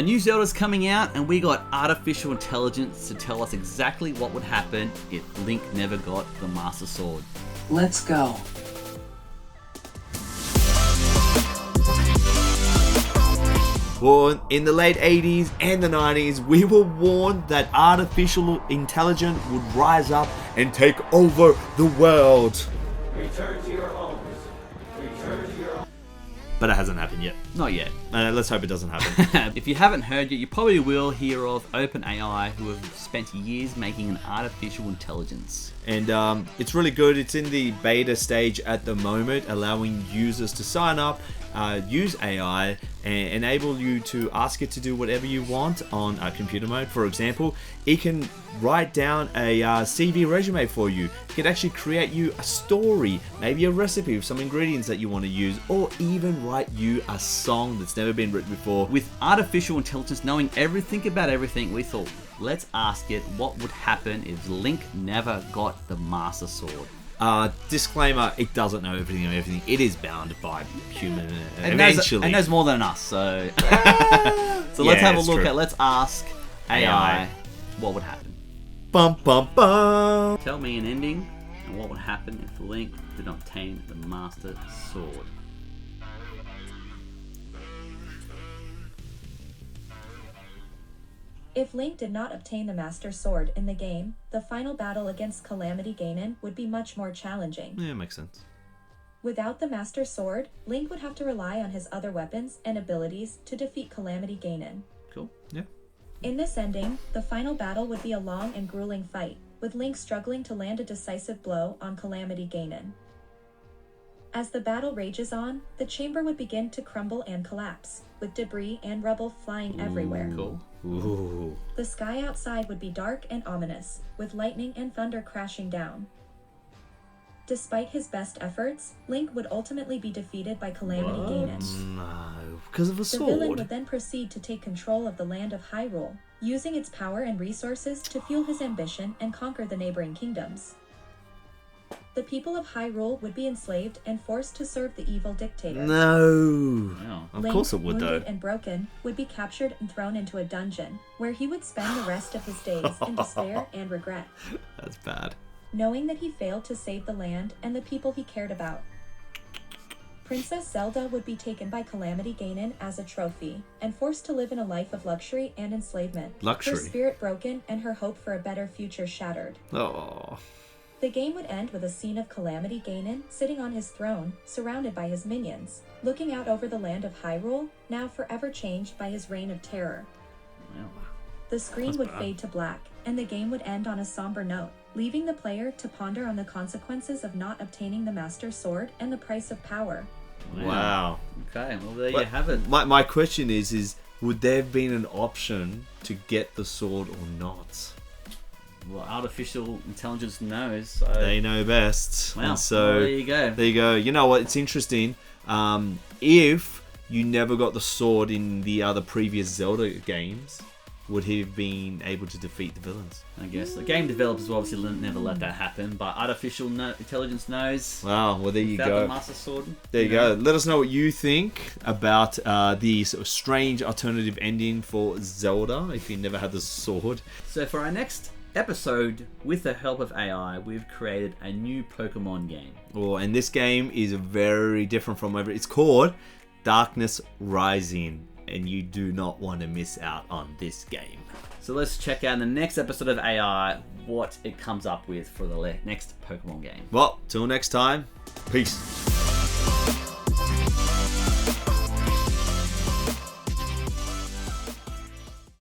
A new Zelda's coming out, and we got artificial intelligence to tell us exactly what would happen if Link never got the Master Sword. Let's go. Well, in the late 80s and the 90s, we were warned that artificial intelligence would rise up and take over the world. Return to your homes. Return to your... But it hasn't happened yet. Not yet. Let's hope it doesn't happen. If you haven't heard yet, you probably will hear of openai, who have spent years making an artificial intelligence. And it's really good. It's in the beta stage at the moment, allowing users to sign up, use AI, and enable you to ask it to do whatever you want on computer mode. For example, it can write down a CV resume for you. It can actually create you a story, maybe a recipe with some ingredients that you want to use, or even write you a song that's never been written before. With artificial intelligence knowing everything about everything, we thought, let's ask it what would happen if Link never got the Master Sword. Disclaimer, it doesn't know everything of everything. It is bound by human It knows more than us, so... so let's have a look at, let's ask AI what would happen. Bum, bum, bum. Tell me an ending and what would happen if Link did not obtain the Master Sword. If Link did not obtain the Master Sword in the game, the final battle against Calamity Ganon would be much more challenging. Yeah, makes sense. Without the Master Sword, Link would have to rely on his other weapons and abilities to defeat Calamity Ganon. Cool. Yeah. In this ending, the final battle would be a long and grueling fight, with Link struggling to land a decisive blow on Calamity Ganon. As the battle rages on, the chamber would begin to crumble and collapse, with debris and rubble flying everywhere. Cool. Ooh. The sky outside would be dark and ominous, with lightning and thunder crashing down. Despite his best efforts, Link would ultimately be defeated by Calamity Ganon. No, because of a The villain sword. would then proceed to take control of the land of Hyrule, using its power and resources to fuel his ambition and conquer the neighboring kingdoms. The people of Hyrule would be enslaved and forced to serve the evil dictator. No. Wow. Of Link, course it would, though. wounded and broken, would be captured and thrown into a dungeon, where he would spend the rest of his days in despair and regret, That's bad. knowing that he failed to save the land and the people he cared about. Princess Zelda would be taken by Calamity Ganon as a trophy, and forced to live in a life of luxury and enslavement. Luxury? Her spirit broken and her hope for a better future shattered. Oh. The game would end with a scene of Calamity Ganon sitting on his throne, surrounded by his minions, looking out over the land of Hyrule, now forever changed by his reign of terror. Wow. The screen That's would bad. fade to black, and the game would end on a somber note, leaving the player to ponder on the consequences of not obtaining the Master Sword and the price of power. Wow. Okay, well there you But have it. My question is would there have been an option to get the sword or not? Well, artificial intelligence knows. So. They know best. Wow. And so Well, there you go. There you go. You know what? It's interesting. If you never got the sword in the other previous Zelda games, would he have been able to defeat the villains? I guess the game developers will obviously never let that happen, but artificial intelligence knows. Wow. Well, there you Without go. the Master Sword. There you go. Let us know what you think about the sort of strange alternative ending for Zelda if you never had the sword. So for our next episode, with the help of AI, we've created a new Pokemon game. Oh, and this game is very different from whatever it's called, Darkness Rising, and you do not want to miss out on this game. So let's check out in the next episode of AI what it comes up with for the next Pokemon game. Well, till next time, peace.